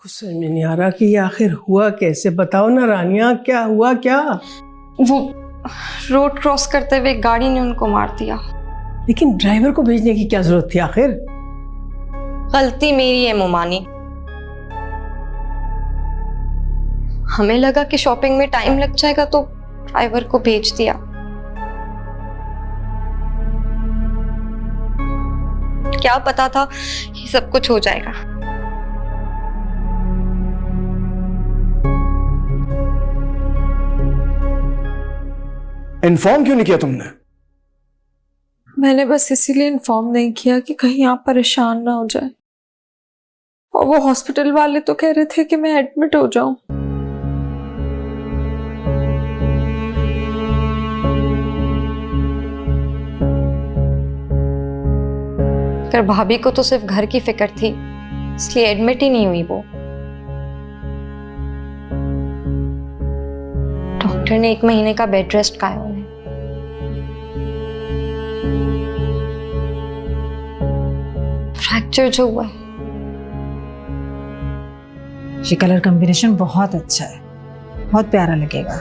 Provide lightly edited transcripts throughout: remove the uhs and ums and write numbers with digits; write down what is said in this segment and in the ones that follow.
कुछ समझ में नहीं आ रहा कि ये आखिर हुआ कैसे। बताओ ना रानिया, क्या हुआ क्या? वो रोड क्रॉस करते हुए गाड़ी ने उनको मार दिया। लेकिन ड्राइवर को भेजने की क्या जरूरत थी आखिर? गलती मेरी है मोमानी। हमें लगा कि शॉपिंग में टाइम लग जाएगा तो ड्राइवर को भेज दिया। क्या पता था ये सब कुछ हो जाएगा। इन्फॉर्म क्यों नहीं किया तुमने? मैंने बस इसीलिए इन्फॉर्म नहीं किया कि कहीं आप परेशान ना हो जाए। और वो हॉस्पिटल वाले तो कह रहे थे कि मैं एडमिट हो जाऊं। पर भाभी को तो सिर्फ घर की फिक्र थी, इसलिए एडमिट ही नहीं हुई वो। डॉक्टर ने 1 महीने का बेड रेस्ट कहा है उन्हें। फ्रैक्चर जो हुआ है। ये कलर कॉम्बिनेशन बहुत अच्छा है, बहुत प्यारा लगेगा।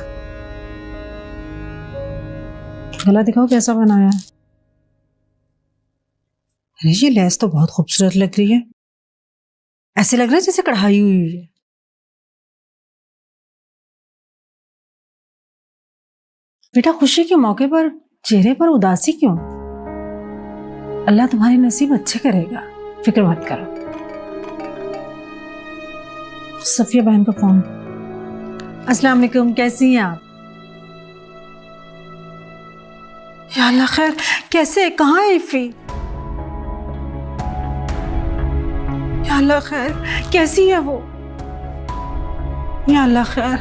गला दिखाओ कैसा बनाया है। अरे ये लेस तो बहुत खूबसूरत लग रही है, ऐसे लग रहा है जैसे कढ़ाई हुई है। बेटा खुशी के मौके पर चेहरे पर उदासी क्यों? अल्लाह तुम्हारे नसीब अच्छे करेगा, फिक्र मत करो। सफिया बहन का फोन। अस्सलाम वालेकुम, कैसी हैं आप? या अल्लाह खैर, कैसे, कहाँ है इफ़ी? या अल्लाह खैर, कैसी है वो? या अल्लाह खैर,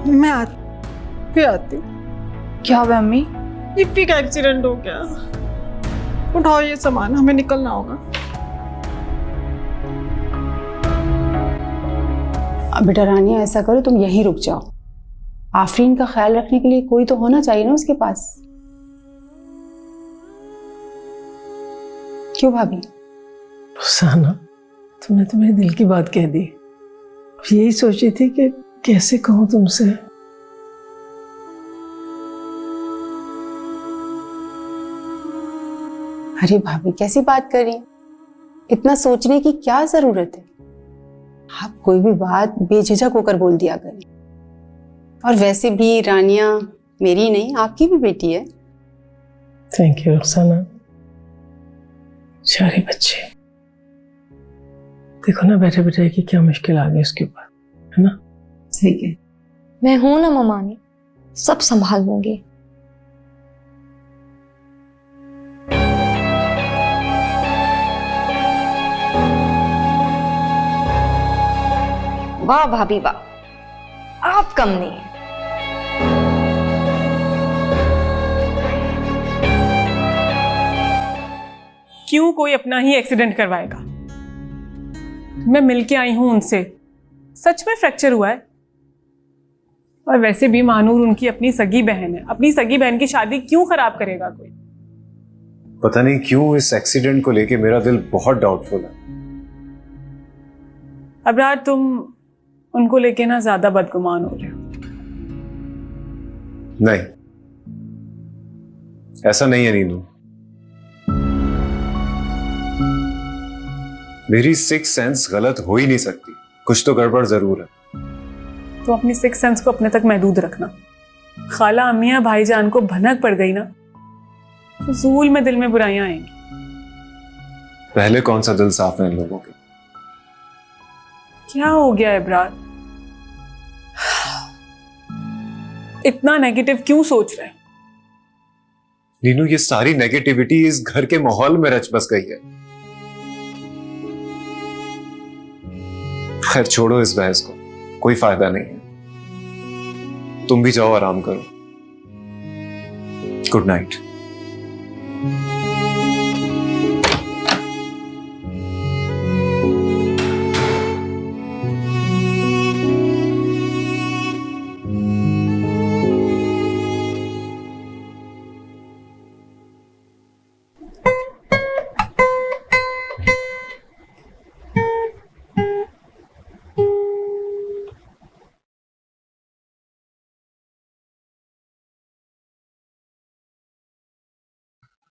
मैं आती। क्या हुआ अम्मी? इफ़ी का एक्सीडेंट हो गया। उठाओ ये सामान, हमें निकलना होगा। बेटा रानिया, ऐसा करो तुम यहीं रुक जाओ। आफरीन का ख्याल रखने के लिए कोई तो होना चाहिए ना उसके पास। क्यों भाभी? रुखसाना, तुमने तो मेरे दिल की बात कह दी। यही सोची थी कि कैसे कहूँ तुमसे। अरे भाभी कैसी बात कर रही हैं? इतना सोचने की क्या जरूरत है? आप कोई भी बात बेझिझक होकर बोल दिया करें। और वैसे भी रानिया मेरी नहीं, आपकी भी बेटी है। Thank you Rukhsana. सारे बच्चे देखो ना, बैठे बैठे की क्या मुश्किल आ गई उसके ऊपर, है ना? ठीक है, मैं हूं ना मोमानी, सब संभाल लूंगी। वाह भाभी वाह, आप कम नहीं है। क्यों कोई अपना ही एक्सीडेंट करवाएगा? मैं मिलके आई हूं उनसे, सच में फ्रैक्चर हुआ है। और वैसे भी मानूर उनकी अपनी सगी बहन है, अपनी सगी बहन की शादी क्यों खराब करेगा कोई? पता नहीं क्यों इस एक्सीडेंट को लेके मेरा दिल बहुत डाउटफुल है। अबरार, तुम उनको लेके ना ज्यादा बदगुमान हो रहे हो। नहीं, ऐसा नहीं है नीनू। मेरी सिक्स सेंस गलत हो ही नहीं सकती, कुछ तो गड़बड़ जरूर है। तो अपनी सिक्स सेंस को अपने तक महदूद रखना। खाला अम्मिया भाईजान को भनक पड़ गई ना, फजूल में दिल में बुराइयां आएंगी। पहले कौन सा दिल साफ है इन लोगों के? क्या हो गया इब्रार? इतना नेगेटिव क्यों सोच रहे हैं? नीनू, ये सारी नेगेटिविटी इस घर के माहौल में रच बस गई है। खैर छोड़ो इस बहस को, कोई फायदा नहीं है। तुम भी जाओ, आराम करो। Good night.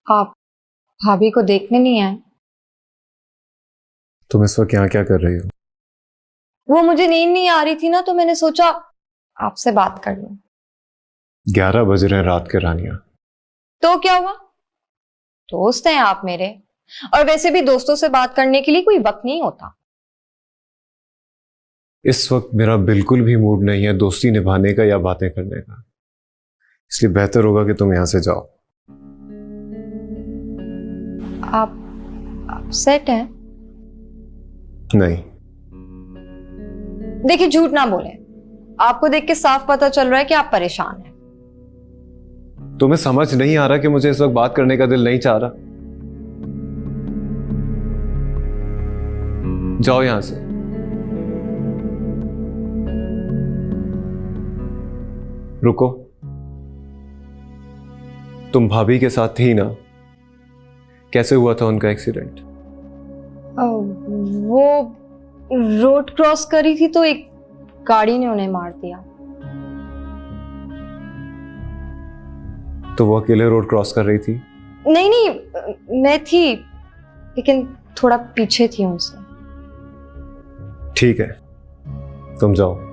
आप भाभी को देखने नहीं आए? तुम इस वक्त यहाँ क्या कर रही हो? वो मुझे नींद नहीं आ रही थी ना, तो मैंने सोचा आपसे बात कर लूं। 11 बज रहे हैं रात के रानिया। तो क्या हुआ, दोस्त हैं आप मेरे, और वैसे भी दोस्तों से बात करने के लिए कोई वक्त नहीं होता। इस वक्त मेरा बिल्कुल भी मूड नहीं है दोस्ती निभाने का या बातें करने का, इसलिए बेहतर होगा कि तुम यहां से जाओ। आप सेट हैं? नहीं। देखिए झूठ ना बोले, आपको देख के साफ पता चल रहा है कि आप परेशान हैं। तुम्हें समझ नहीं आ रहा कि मुझे इस वक्त बात करने का दिल नहीं चाह रहा? जाओ यहां से। रुको, तुम भाभी के साथ थी ना? कैसे हुआ था उनका एक्सीडेंट? वो रोड क्रॉस करी थी तो एक गाड़ी ने उन्हें मार दिया। तो वो अकेले रोड क्रॉस कर रही थी? नहीं नहीं, मैं थी, लेकिन थोड़ा पीछे थी उनसे। ठीक है, तुम जाओ।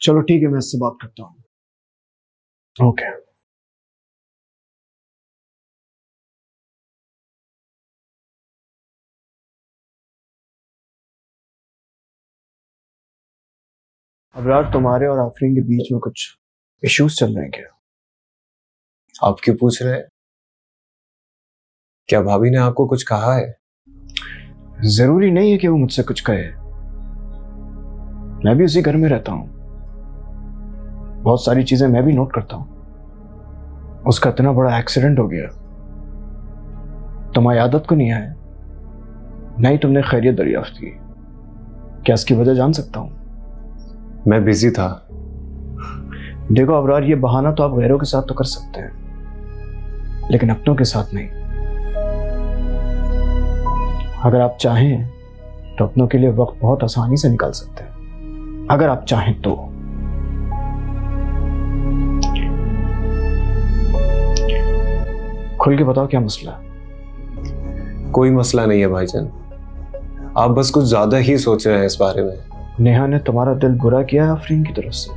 चलो ठीक है, मैं इससे बात करता हूँ। ओके। अब यार तुम्हारे और आफरीन के बीच में कुछ इश्यूज चल रहे हैं क्या? आप क्यों पूछ रहे हैं? क्या भाभी ने आपको कुछ कहा है? जरूरी नहीं है कि वो मुझसे कुछ कहे, मैं भी उसी घर में रहता हूँ, बहुत सारी चीजें मैं भी नोट करता हूं। उसका इतना बड़ा एक्सीडेंट हो गया, तुम्हारी आदत को नहीं आया, नहीं तुमने खैरियत दरियाफ्त की। क्या इसकी वजह जान सकता हूं? मैं बिजी था। देखो अबरार, ये बहाना तो आप गैरों के साथ तो कर सकते हैं, लेकिन अपनों के साथ नहीं। अगर आप चाहें तो अपनों के लिए वक्त बहुत आसानी से निकाल सकते हैं, अगर आप चाहें तो। खुल के बताओ क्या मसला है? कोई मसला नहीं है भाईजान, आप बस कुछ ज्यादा ही सोच रहे हैं इस बारे में। नेहा ने तुम्हारा दिल बुरा किया है आफरीन की तरफ से?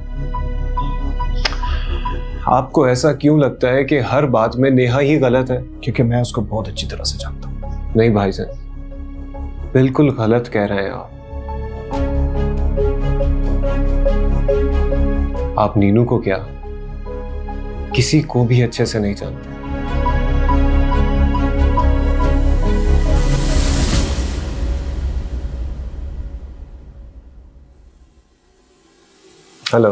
आपको ऐसा क्यों लगता है कि हर बात में नेहा ही गलत है? क्योंकि मैं उसको बहुत अच्छी तरह से जानता हूँ। नहीं भाईजान, बिल्कुल गलत कह रहे हैं आप नीनू को क्या, किसी को भी अच्छे से नहीं जानते। हेलो।